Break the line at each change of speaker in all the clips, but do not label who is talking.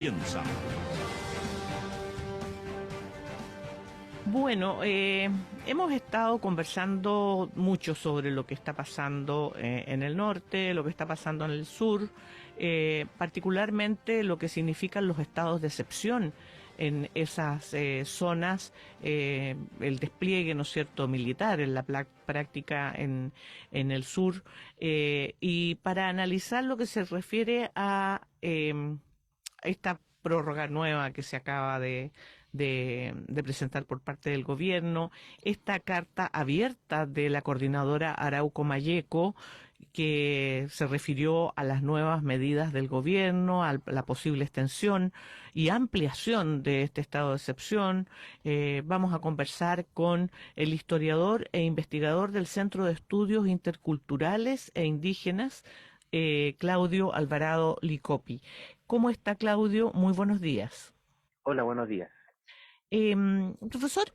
Piensa.
Bueno, hemos estado conversando mucho sobre lo que está pasando en el norte, lo que está pasando en el sur, particularmente lo que significan los estados de excepción en esas zonas, el despliegue, ¿no es cierto?, militar en la práctica en el sur, y para analizar lo que se refiere a esta prórroga nueva que se acaba de presentar por parte del gobierno, esta carta abierta de la coordinadora Arauco Mayeco, que se refirió a las nuevas medidas del gobierno, a la posible extensión y ampliación de este estado de excepción. Vamos a conversar con el historiador e investigador del Centro de Estudios Interculturales e Indígenas, Claudio Alvarado Licopi. ¿Cómo está, Claudio? Muy buenos días.
Hola, buenos días.
Profesor,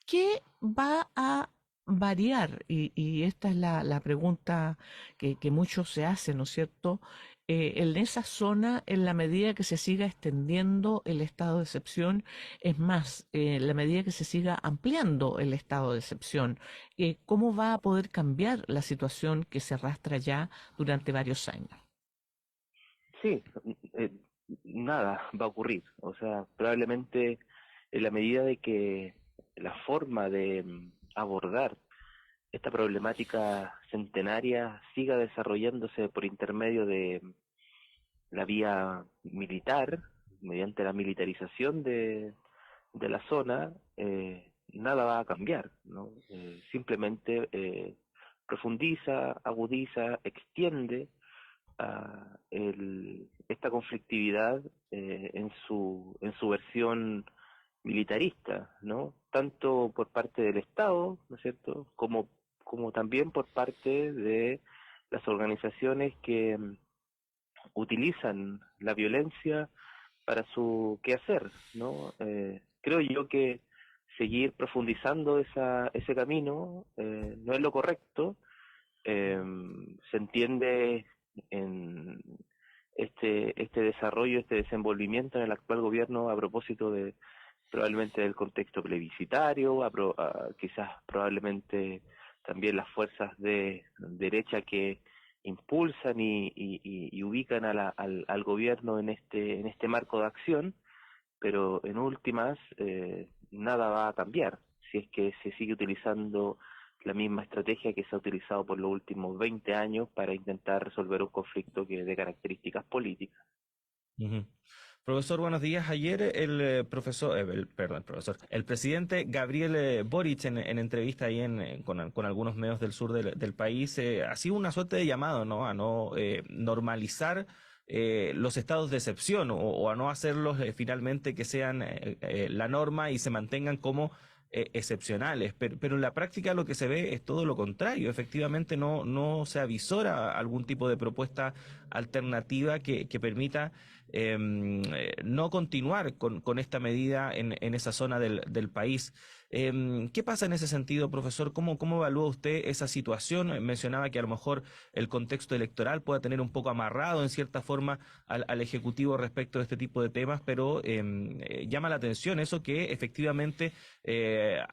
¿qué va a variar? Y esta es la pregunta que muchos se hacen, ¿no es cierto? En esa zona, en la medida que se siga extendiendo el estado de excepción, es más, en la medida que se siga ampliando el estado de excepción, ¿cómo va a poder cambiar la situación que se arrastra ya durante varios años?
Sí, nada va a ocurrir. O sea, probablemente en la medida de que la forma de abordar esta problemática centenaria siga desarrollándose por intermedio de la vía militar, mediante la militarización de la zona, nada va a cambiar, ¿no? Simplemente profundiza, agudiza, extiende esta conflictividad en su versión militarista, ¿no? Tanto por parte del Estado, ¿no es cierto?, como también por parte de las organizaciones que utilizan la violencia para su quehacer, ¿no? Creo yo que seguir profundizando ese camino no es lo correcto. eh, Se entiende en este desarrollo, este desenvolvimiento en el actual gobierno a propósito de probablemente del contexto plebiscitario, quizás probablemente también las fuerzas de derecha que impulsan y ubican al gobierno en este marco de acción, pero en últimas nada va a cambiar si es que se sigue utilizando la misma estrategia que se ha utilizado por los últimos 20 años para intentar resolver un conflicto que es de características políticas.
Ujú. Profesor, buenos días. Ayer el presidente Gabriel Boric en entrevista ahí con algunos medios del sur del país, hacía una suerte de llamado, ¿no? A no normalizar los estados de excepción o a no hacerlos finalmente que sean la norma y se mantengan como excepcionales, pero en la práctica lo que se ve es todo lo contrario. Efectivamente no se avisora algún tipo de propuesta alternativa que permita no continuar con esta medida en esa zona del país. ¿Qué pasa en ese sentido, profesor? ¿Cómo evalúa usted esa situación? Mencionaba que a lo mejor el contexto electoral pueda tener un poco amarrado en cierta forma al Ejecutivo respecto de este tipo de temas, pero llama la atención eso que efectivamente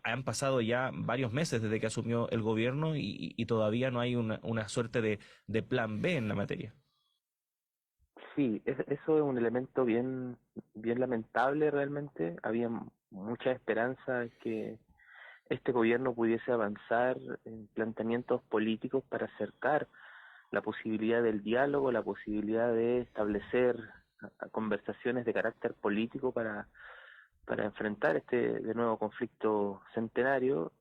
han pasado ya varios meses desde que asumió el gobierno y todavía no hay una suerte de plan B en la materia.
Sí, eso es un elemento bien lamentable realmente. Había mucha esperanza en que este gobierno pudiese avanzar en planteamientos políticos para acercar la posibilidad del diálogo, la posibilidad de establecer conversaciones de carácter político para enfrentar este de nuevo conflicto centenario.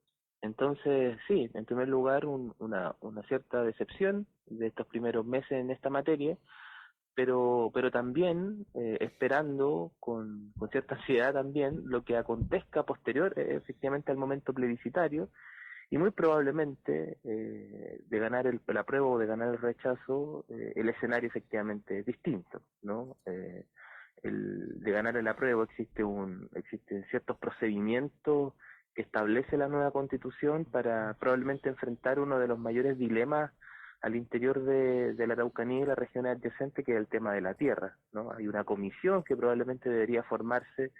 Entonces, sí, en primer lugar, una cierta decepción de estos primeros meses en esta materia, pero también esperando con cierta ansiedad también lo que acontezca posterior efectivamente al momento plebiscitario, y muy probablemente de ganar el apruebo o de ganar el rechazo, el escenario efectivamente es distinto, ¿no? De ganar el apruebo existen ciertos procedimientos que establece la nueva constitución para probablemente enfrentar uno de los mayores dilemas al interior de la Araucanía y las regiones adyacentes, que es el tema de la tierra, ¿no? Hay una comisión que probablemente debería formarse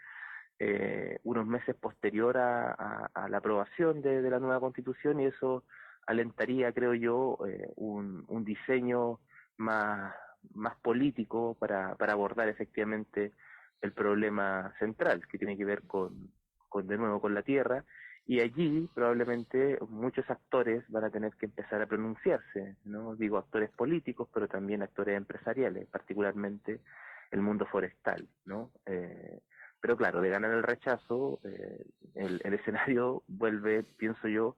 unos meses posterior a la aprobación de la nueva Constitución, y eso alentaría, creo yo, un diseño más, más político para abordar efectivamente el problema central, que tiene que ver de nuevo con la tierra, y allí probablemente muchos actores van a tener que empezar a pronunciarse, ¿no? Digo actores políticos, pero también actores empresariales, particularmente el mundo forestal, ¿no? Pero claro, de ganar el rechazo, el escenario vuelve, pienso yo,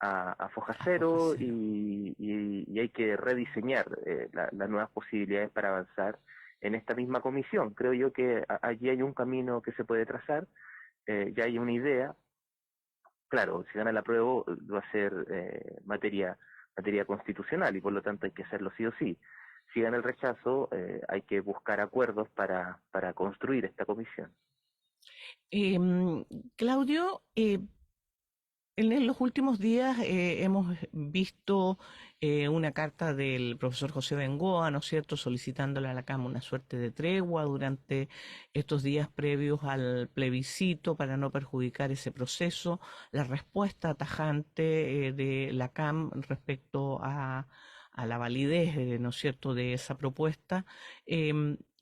a foja cero, y hay que rediseñar las nuevas posibilidades para avanzar en esta misma comisión. Creo yo que allí hay un camino que se puede trazar, ya hay una idea. Claro, si gana la prueba va a ser materia constitucional, y por lo tanto hay que hacerlo sí o sí. Si gana el rechazo, hay que buscar acuerdos para construir esta comisión.
Em, Claudio, en los últimos días hemos visto una carta del profesor José Bengoa, ¿no es cierto?, solicitándole a la Cámara una suerte de tregua durante estos días previos al plebiscito para no perjudicar ese proceso. La respuesta tajante de la CAM respecto a la validez, ¿no es cierto?, de esa propuesta.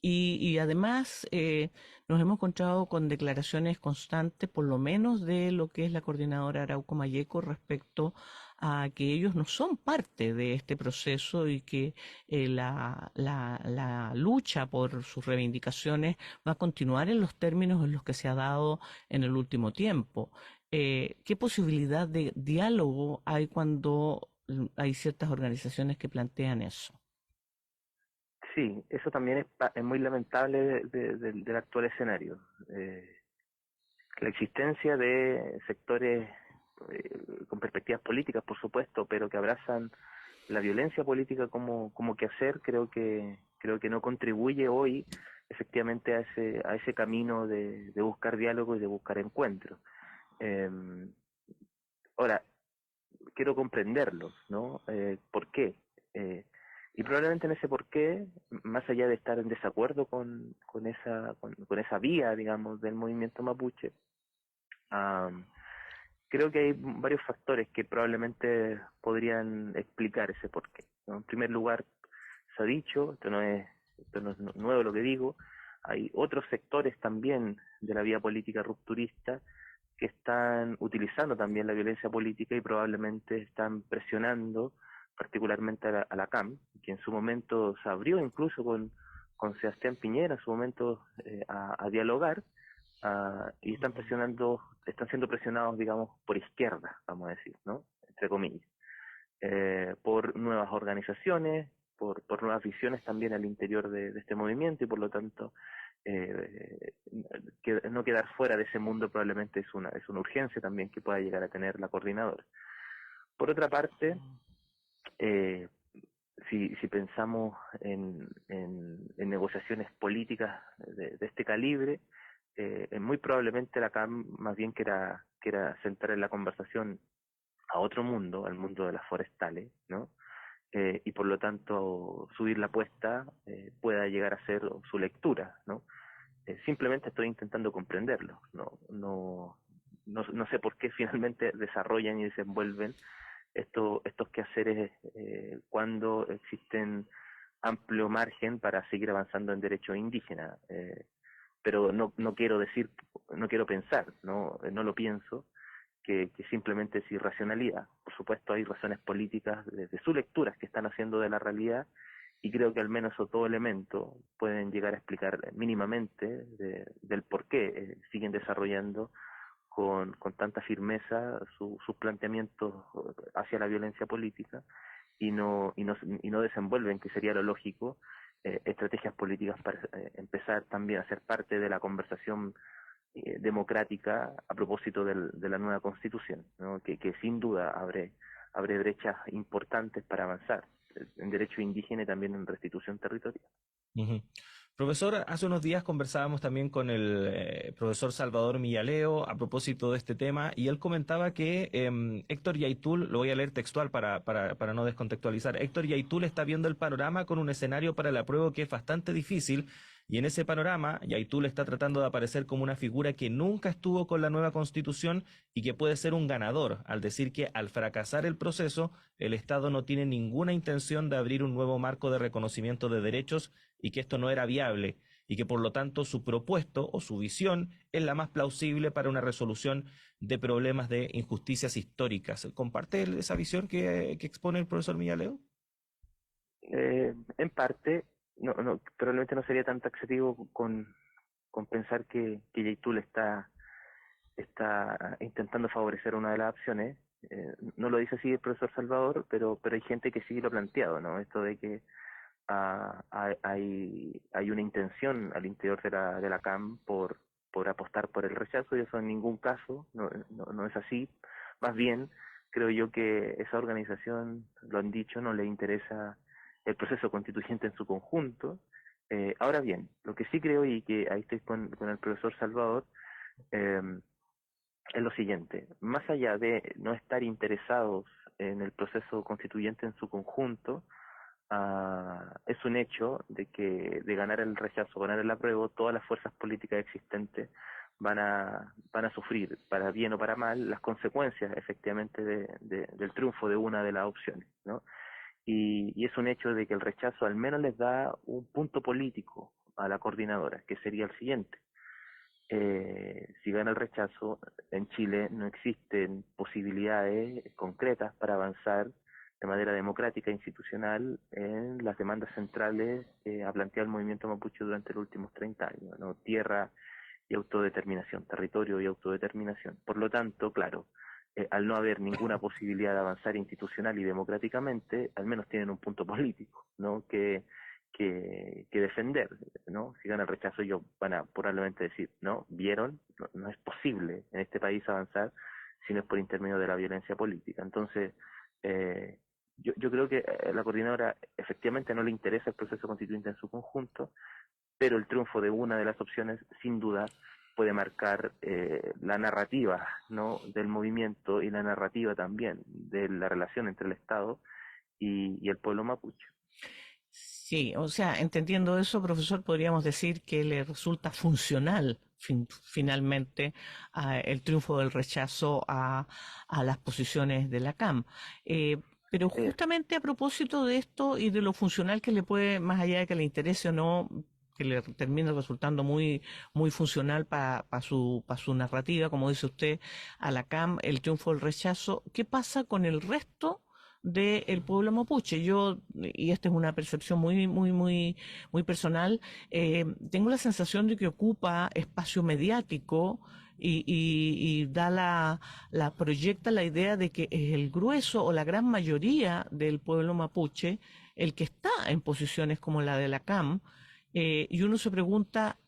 Y además nos hemos encontrado con declaraciones constantes, por lo menos de lo que es la coordinadora Arauco Mayeco, respecto a que ellos no son parte de este proceso y que la lucha por sus reivindicaciones va a continuar en los términos en los que se ha dado en el último tiempo. ¿Qué posibilidad de diálogo hay cuando hay ciertas organizaciones que plantean eso?
Sí, eso también es muy lamentable del actual escenario. La existencia de sectores con perspectivas políticas, por supuesto, pero que abrazan la violencia política como quehacer, creo que no contribuye hoy efectivamente a ese camino de buscar diálogo y de buscar encuentros. Eh, Ahora, quiero comprenderlos, ¿no? ¿Por qué? Y probablemente en ese por qué, más allá de estar en desacuerdo con esa vía, digamos, del movimiento mapuche, um, creo que hay varios factores que probablemente podrían explicar ese porqué, ¿no? En primer lugar, se ha dicho, esto no es nuevo lo que digo, hay otros sectores también de la vía política rupturista que están utilizando también la violencia política y probablemente están presionando particularmente a la CAM, que en su momento se abrió incluso con Sebastián Piñera, en su momento a dialogar, y están siendo presionados, digamos, por izquierda, vamos a decir, ¿no? Entre comillas, por nuevas organizaciones, por nuevas visiones también al interior de este movimiento, y por lo tanto eh, no quedar fuera de ese mundo probablemente es una urgencia también que pueda llegar a tener la coordinadora. Por otra parte, eh, si pensamos en negociaciones políticas de este calibre, muy probablemente la CAM más bien quiera centrar en la conversación a otro mundo, al mundo de las forestales, ¿no? Y por lo tanto subir la apuesta pueda llegar a ser su lectura, ¿no? Simplemente estoy intentando comprenderlo, no sé por qué finalmente desarrollan y desenvuelven estos quehaceres cuando existen amplio margen para seguir avanzando en derechos indígenas. Pero no quiero decir, no quiero pensar, no lo pienso, que simplemente es irracionalidad. Por supuesto hay razones políticas de sus lecturas que están haciendo de la realidad, y creo que al menos esos dos elementos pueden llegar a explicar mínimamente del por qué siguen desarrollando con tanta firmeza sus planteamientos hacia la violencia política, y no desenvuelven, que sería lo lógico, estrategias políticas para empezar también a ser parte de la conversación democrática a propósito de la nueva constitución, ¿no? Que sin duda abre brechas importantes para avanzar en derecho indígena y también en restitución territorial.
Ujú. Profesor, hace unos días conversábamos también con el profesor Salvador Millaleo a propósito de este tema y él comentaba que Héctor Yaitul, lo voy a leer textual para no descontextualizar, Héctor Yaitul está viendo el panorama con un escenario para el apruebo que es bastante difícil y en ese panorama Yaitul está tratando de aparecer como una figura que nunca estuvo con la nueva constitución y que puede ser un ganador, al decir que al fracasar el proceso, el Estado no tiene ninguna intención de abrir un nuevo marco de reconocimiento de derechos y que esto no era viable y que por lo tanto su propuesto o su visión es la más plausible para una resolución de problemas de injusticias históricas. ¿Comparte esa visión que expone el profesor Millaleo?
En parte, probablemente no sería tan taxativo con pensar que Yaitul está intentando favorecer una de las opciones. No lo dice así el profesor Salvador, pero hay gente que sí lo ha planteado, ¿no? Esto de que hay una intención al interior de la CAM por apostar por el rechazo, y eso en ningún caso no es así. Más bien, creo yo que esa organización, lo han dicho, no le interesa el proceso constituyente en su conjunto. Ahora bien, lo que sí creo, y que ahí estoy con el profesor Salvador, eh, es lo siguiente: más allá de no estar interesados en el proceso constituyente en su conjunto, es un hecho de que de ganar el rechazo, ganar el apruebo, todas las fuerzas políticas existentes van a sufrir, para bien o para mal, las consecuencias efectivamente del triunfo de una de las opciones, ¿no? Y es un hecho de que el rechazo al menos les da un punto político a la coordinadora, que sería el siguiente: si gana el rechazo, en Chile no existen posibilidades concretas para avanzar de manera democrática e institucional en las demandas centrales que ha planteado el movimiento mapuche durante los últimos 30 años, ¿no? Tierra y autodeterminación, territorio y autodeterminación. Por lo tanto, claro, al no haber ninguna posibilidad de avanzar institucional y democráticamente, al menos tienen un punto político, ¿no? Que defender, ¿no? Si gana el rechazo, ellos van a probablemente decir, ¿no? ¿Vieron? No es posible en este país avanzar si no es por intermedio de la violencia política. Entonces, eh, yo creo que a la coordinadora efectivamente no le interesa el proceso constituyente en su conjunto, pero el triunfo de una de las opciones, sin duda, puede marcar la narrativa, ¿no? Del movimiento, y la narrativa también de la relación entre el Estado y el pueblo mapuche.
Sí, o sea, entendiendo eso, profesor, podríamos decir que le resulta funcional finalmente el triunfo del rechazo a las posiciones de la CAM. Pero
Eh,
justamente a propósito de esto y de lo funcional que le puede, más allá de que le interese o no, que le termine resultando muy funcional para pa su narrativa, como dice usted, a la CAM, el triunfo del rechazo, ¿qué pasa con el resto del pueblo mapuche? Yo, y esta es una percepción muy personal, tengo la sensación de que ocupa espacio mediático y da proyecta la idea de que es el grueso o la gran mayoría del pueblo mapuche el que está en posiciones como la de la CAM, y uno se pregunta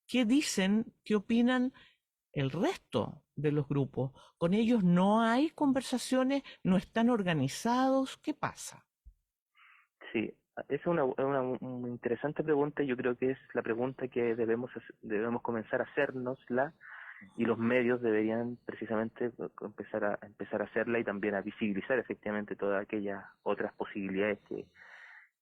qué dicen, qué opinan el resto de los grupos. Con ellos no hay conversaciones, no están organizados. ¿Qué pasa?
Sí, es una interesante pregunta. Yo creo que es la pregunta que debemos comenzar a hacernosla, y los medios deberían precisamente empezar a hacerla, y también a visibilizar efectivamente todas aquellas otras posibilidades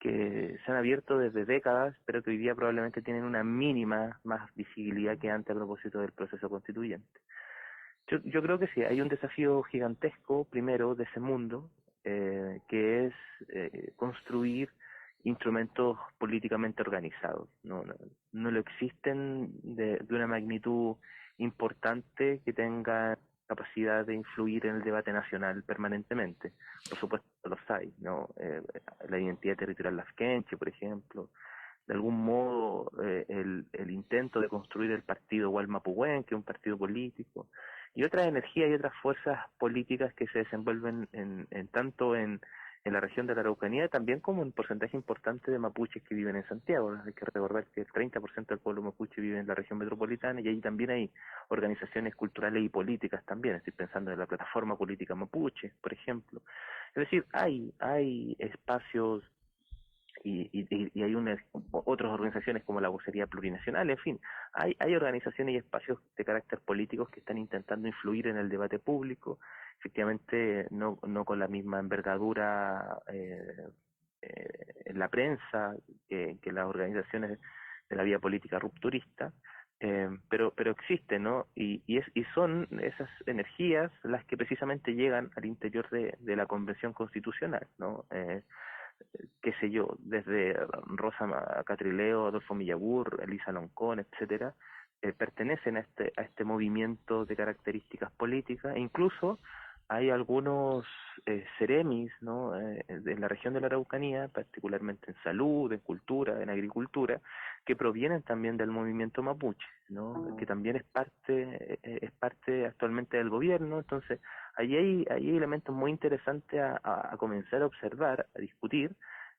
que se han abierto desde décadas, pero que hoy día probablemente tienen una mínima más visibilidad que antes a propósito del proceso constituyente. Yo creo que sí, hay un desafío gigantesco, primero, de ese mundo, que es construir instrumentos políticamente organizados. No lo existen de una magnitud importante que tenga capacidad de influir en el debate nacional permanentemente. Por supuesto los hay, ¿no? La identidad territorial lafkenche, por ejemplo, de algún modo el intento de construir el partido Gualmapuhuen, que es un partido político, y otras energías y otras fuerzas políticas que se desenvuelven tanto en la región de la Araucanía, también como en porcentaje importante de mapuches que viven en Santiago. Hay que recordar que el 30% del pueblo mapuche vive en la región metropolitana, y ahí también hay organizaciones culturales y políticas también. Estoy pensando en la plataforma política mapuche, por ejemplo. Es decir, hay espacios y hay otras organizaciones como la Vocería Plurinacional, en fin, hay organizaciones y espacios de carácter políticos que están intentando influir en el debate público, efectivamente no con la misma envergadura en la prensa que las organizaciones de la vía política rupturista, pero existe, ¿no? Y son esas energías las que precisamente llegan al interior de la Convención Constitucional, ¿no? Qué sé yo, desde Rosa Catrileo, Adolfo Millagur, Elisa Loncón, etcétera, pertenecen a este movimiento de características políticas, e incluso hay algunos ceremis, ¿no? En la región de la Araucanía, particularmente en salud, en cultura, en agricultura, que provienen también del movimiento mapuche, ¿no? Que también es parte actualmente del gobierno. Entonces ahí hay elementos muy interesantes a comenzar a observar, a discutir,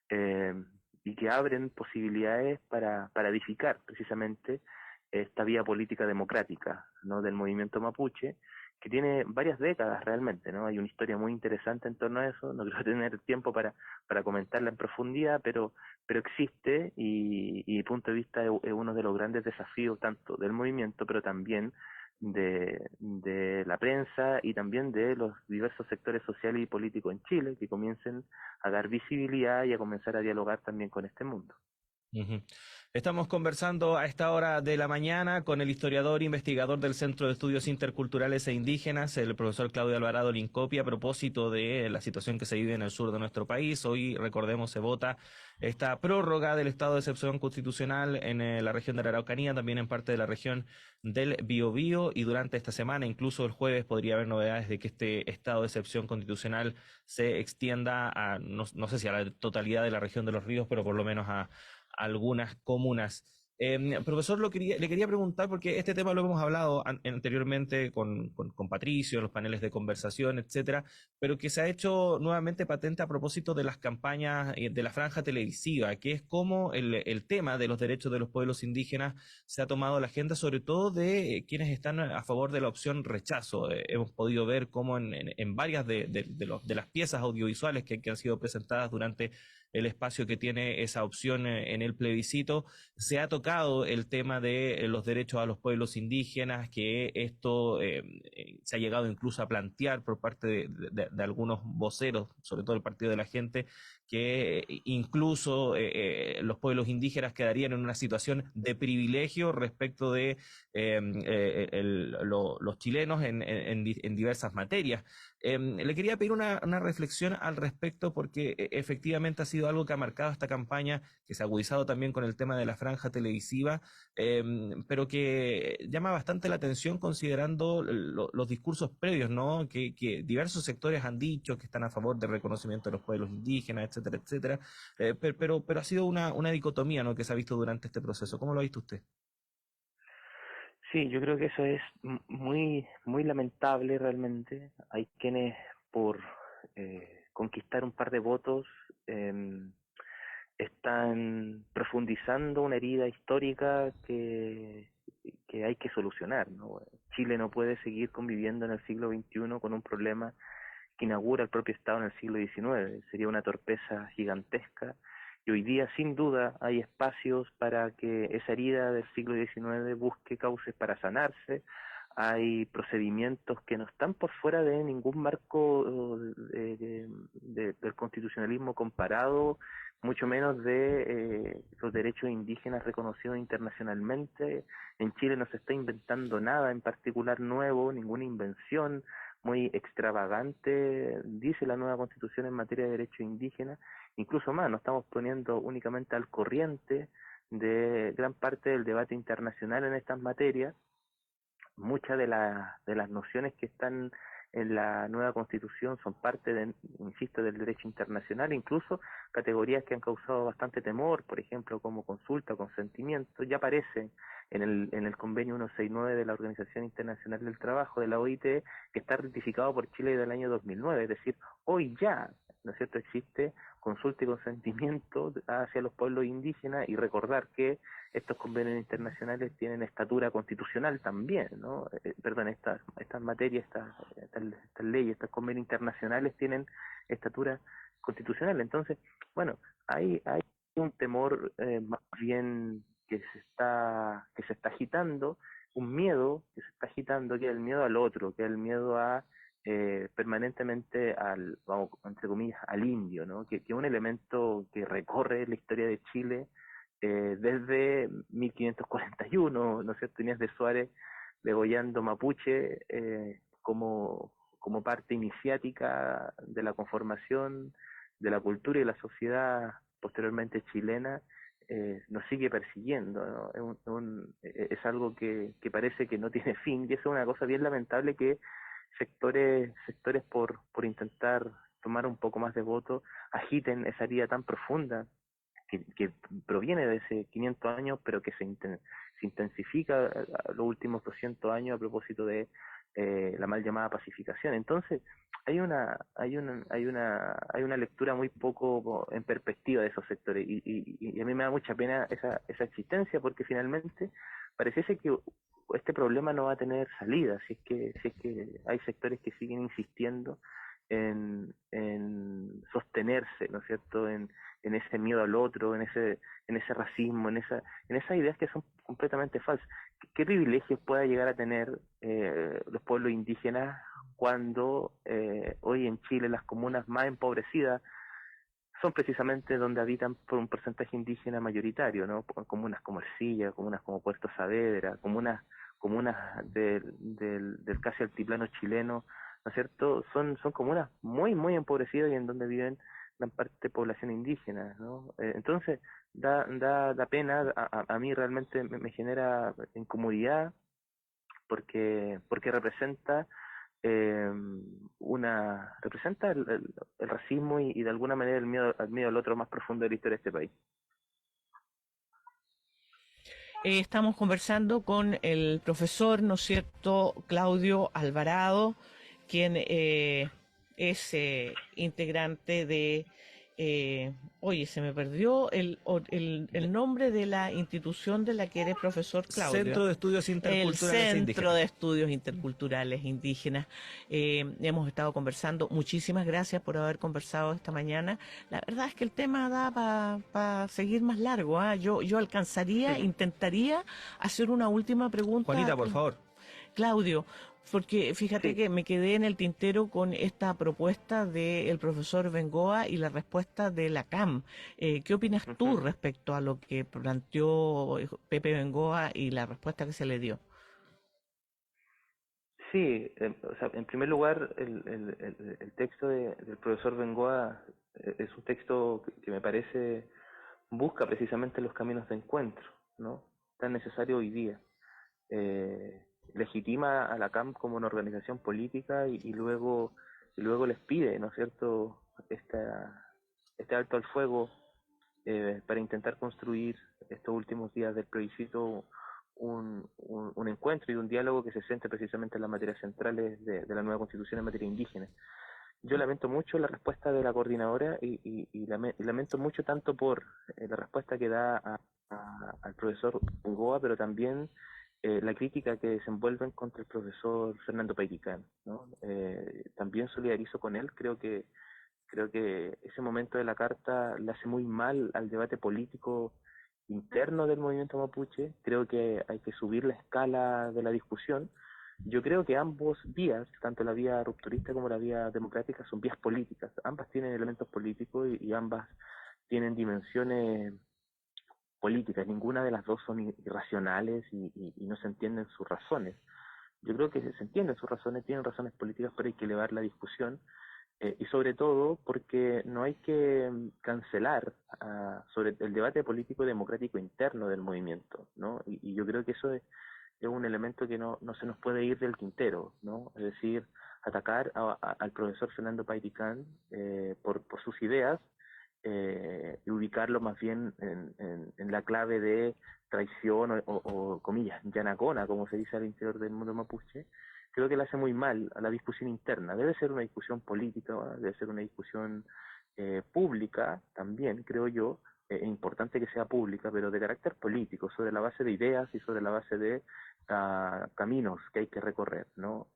eh, y que abren posibilidades para edificar precisamente esta vía política democrática, ¿no? Del movimiento mapuche, que tiene varias décadas realmente, ¿no? Hay una historia muy interesante en torno a eso, no quiero tener tiempo para comentarla en profundidad, pero existe, y mi punto de vista es uno de los grandes desafíos tanto del movimiento, pero también de la prensa y también de los diversos sectores sociales y políticos en Chile, que comiencen a dar visibilidad y a comenzar a dialogar también con este mundo.
Ujú. Estamos conversando a esta hora de la mañana con el historiador e investigador del Centro de Estudios Interculturales e Indígenas, el profesor Claudio Alvarado Lincopi, a propósito de la situación que se vive en el sur de nuestro país. Hoy, recordemos, se vota esta prórroga del estado de excepción constitucional en la región de la Araucanía, también en parte de la región del Biobío, y durante esta semana, incluso el jueves, podría haber novedades de que este estado de excepción constitucional se extienda a, no sé si a la totalidad de la región de los ríos, pero por lo menos a algunas comunas. Profesor, le quería preguntar, porque este tema lo hemos hablado anteriormente con Patricio, en los paneles de conversación, etcétera, pero que se ha hecho nuevamente patente a propósito de las campañas de la franja televisiva, que es cómo el tema de los derechos de los pueblos indígenas se ha tomado a la agenda, sobre todo de quienes están a favor de la opción rechazo. Hemos podido ver cómo en varias de las piezas audiovisuales que han sido presentadas durante el espacio que tiene esa opción en el plebiscito, se ha tocado el tema de los derechos a los pueblos indígenas, que esto se ha llegado incluso a plantear por parte de algunos voceros, sobre todo el Partido de la Gente, que incluso los pueblos indígenas quedarían en una situación de privilegio respecto de los chilenos en diversas materias. Le quería pedir una reflexión al respecto, porque efectivamente ha sido algo que ha marcado esta campaña, que se ha agudizado también con el tema de la franja televisiva, pero que llama bastante la atención considerando los discursos previos, ¿no? Que diversos sectores han dicho que están a favor del reconocimiento de los pueblos indígenas, etcétera, etcétera, pero ha sido una dicotomía, ¿no? Que se ha visto durante este proceso. ¿Cómo lo ha visto usted?
Sí, yo creo que eso es muy lamentable realmente. Hay quienes por conquistar un par de votos eh, están profundizando una herida histórica que hay que solucionar, ¿no? Chile no puede seguir conviviendo en el siglo XXI con un problema que inaugura el propio Estado en el siglo XIX. Sería una torpeza gigantesca. Y hoy día, sin duda, hay espacios para que esa herida del siglo XIX busque cauces para sanarse. Hay procedimientos que no están por fuera de ningún marco del constitucionalismo comparado, mucho menos de los derechos indígenas reconocidos internacionalmente. En Chile no se está inventando nada en particular nuevo, ninguna invención muy extravagante, dice la nueva constitución en materia de derechos indígenas. Incluso más, nos estamos poniendo únicamente al corriente de gran parte del debate internacional en estas materias. Muchas de las nociones que están en la nueva constitución son parte insisto, del derecho internacional, incluso categorías que han causado bastante temor, por ejemplo, como consulta, consentimiento, ya aparecen en el convenio 169 de la Organización Internacional del Trabajo, de la OIT, que está ratificado por Chile del año 2009, es decir, hoy ya, ¿no es cierto?, existe consulta y consentimiento hacia los pueblos indígenas, y recordar que estos convenios internacionales tienen estatura constitucional también, ¿no? Perdón, estas materias, estas leyes, estos convenios internacionales tienen estatura constitucional. Entonces, bueno, hay un temor más bien que se está agitando, un miedo que se está agitando, que es el miedo al otro, que es el miedo a permanentemente al, vamos, entre comillas, al indio, ¿no? Que es un elemento que recorre la historia de Chile desde 1541, ¿no es cierto? Inés de Suárez degollando mapuche como parte iniciática de la conformación de la cultura y la sociedad posteriormente chilena, nos sigue persiguiendo, ¿no? Es algo que parece que no tiene fin, y eso es una cosa bien lamentable, que sectores por intentar tomar un poco más de voto agiten esa herida tan profunda que proviene de ese 500 años, pero que se intensifica a los últimos 200 años a propósito de la mal llamada pacificación. Entonces, hay una lectura muy poco en perspectiva de esos sectores, y a mí me da mucha pena esa existencia, porque finalmente pareciese que este problema no va a tener salida si es que hay sectores que siguen insistiendo en sostenerse, ¿no es cierto?, en ese miedo al otro, en ese racismo, en esas ideas que son completamente falsas. ¿Qué privilegios pueda llegar a tener los pueblos indígenas cuando hoy en Chile las comunas más empobrecidas son precisamente donde habitan por un porcentaje indígena mayoritario, ¿no? Comunas como Ercilla, comunas como Puerto Saavedra, comunas del casi altiplano chileno, ¿no es cierto? Son comunas muy empobrecidas y en donde viven gran parte de población indígena, ¿no? Entonces, da pena, a mí realmente me genera incomodidad, porque representa representa el racismo y de alguna manera el miedo al otro más profundo de la historia de este país.
Estamos conversando con el profesor, ¿no es cierto?, Claudio Alvarado, quien es integrante de, oye, se me perdió el nombre de la institución de la que eres profesor, Claudio.
Centro de Estudios
El
Interculturales
Centro
Indígenas.
de Estudios Interculturales Indígenas. Hemos estado conversando. Muchísimas gracias por haber conversado esta mañana. La verdad es que el tema da para seguir más largo, ¿ah? Yo alcanzaría, intentaría hacer una última pregunta,
Juanita, por favor.
Claudio, porque fíjate
Sí.
que me quedé en el tintero con esta propuesta del profesor Bengoa y la respuesta de la CAM. ¿Qué opinas tú
Ujú.
respecto a lo que planteó Pepe Bengoa y la respuesta que se le dio?
Sí, o sea, en primer lugar, el texto del profesor Bengoa es un texto que me parece busca precisamente los caminos de encuentro, ¿no? Tan necesario hoy día. Legitima a la CAM como una organización política y luego les pide, ¿no es cierto?, este alto al fuego para intentar construir estos últimos días del plebiscito un encuentro y un diálogo que se centre precisamente en las materias centrales de la nueva constitución en materia indígena. Yo lamento mucho la respuesta de la coordinadora y lamento mucho tanto por la respuesta que da al profesor Ungoa, pero también la crítica que desenvuelven contra el profesor Fernando Pairicán, ¿no? También solidarizo con él, creo que ese momento de la carta le hace muy mal al debate político interno del movimiento mapuche. Creo que hay que subir la escala de la discusión. Yo creo que ambos vías, tanto la vía rupturista como la vía democrática, son vías políticas. Ambas tienen elementos políticos y ambas tienen dimensiones políticas. Ninguna de las dos son irracionales y no se entienden sus razones. Yo creo que se entienden sus razones, tienen razones políticas, pero hay que elevar la discusión y sobre todo porque no hay que cancelar sobre el debate político y democrático interno del movimiento, ¿no? Y yo creo que eso es un elemento que no se nos puede ir del tintero, ¿no? Es decir, atacar al profesor Fernando Pairicán por sus ideas y ubicarlo más bien en la clave de traición o comillas, yanacona, como se dice al interior del mundo mapuche. Creo que le hace muy mal a la discusión interna. Debe ser una discusión política, ¿no? Debe ser una discusión pública también, creo yo, importante que sea pública, pero de carácter político, sobre la base de ideas y sobre la base de caminos que hay que recorrer, ¿no?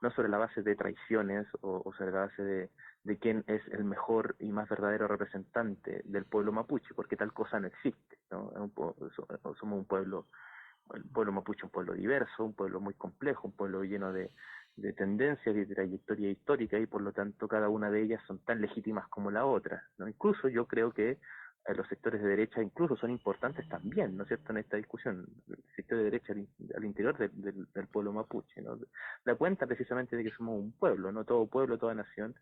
No sobre la base de traiciones o sobre la base de quién es el mejor y más verdadero representante del pueblo mapuche, porque tal cosa no existe, ¿no? Somos un pueblo, el pueblo mapuche es un pueblo diverso, un pueblo muy complejo, un pueblo lleno de tendencias y de trayectoria histórica, y por lo tanto cada una de ellas son tan legítimas como la otra, ¿no? Incluso yo creo que los sectores de derecha incluso son importantes también, ¿no es cierto?, en esta discusión. El sector de derecha al interior del pueblo mapuche, ¿no? Da cuenta precisamente de que somos un pueblo, no todo pueblo, toda nación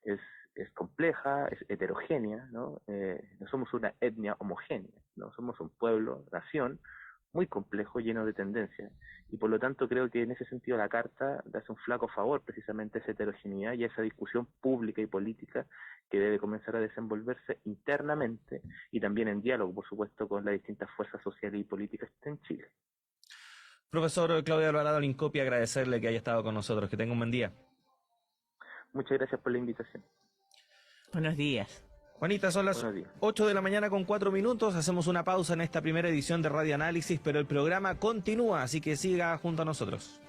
es compleja, es heterogénea, ¿no? No somos una etnia homogénea, ¿no? Somos un pueblo, nación, muy complejo, lleno de tendencias. Y por lo tanto creo que en ese sentido la Carta hace un flaco favor precisamente a esa heterogeneidad y a esa discusión pública y política que debe comenzar a desenvolverse internamente y también en diálogo, por supuesto, con las distintas fuerzas sociales y políticas que están en Chile.
Profesor Claudio Alvarado Lincopi, agradecerle que haya estado con nosotros. Que tenga un buen día.
Muchas gracias por la invitación.
Buenos días.
Juanita, son las
Buenos días.
8 de la mañana con 4 minutos. Hacemos una pausa en esta primera edición de Radio Análisis, pero el programa continúa, así que siga junto a nosotros.